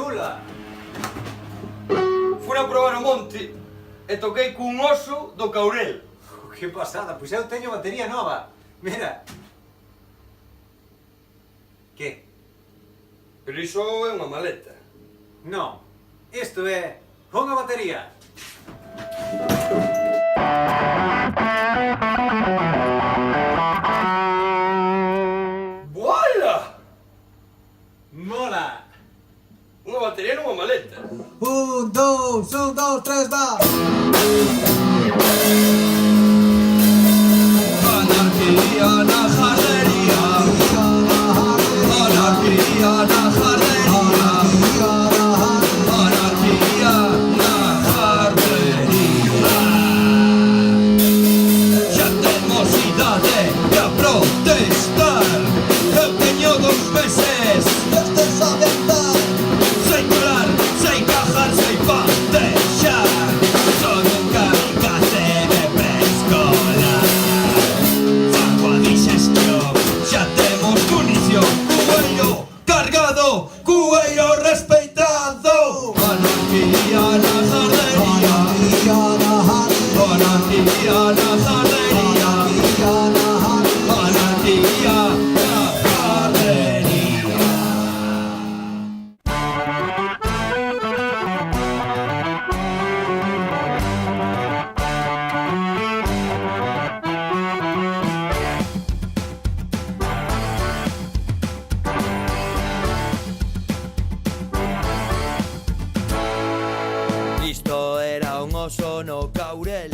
Pirula! Fui a probar o monte e toquei cun oso do Caurel. Que pasada, pois eu teño batería nova. Mira. Que? Pero iso é unha maleta. Non, isto é unha batería. Voila! Mola! Unha batería nunha maleta. Un, dos, tres, va! Anarquía na jardería. Anarquía na jardería. Anarquía na jardería. Xa temos idade de a protestar. Eu teño 2 meses. Este sabe andar! Sei colar, sei cajar, sei patexar. Son un kamikaze de preescolar. Fago a digestión, xa temos munición. Cueiro cargado, cueiro respeitado. Anarquía na jardería. Anarquía na jardería. Anarquía na jardería. Isto era un oso no Caurel.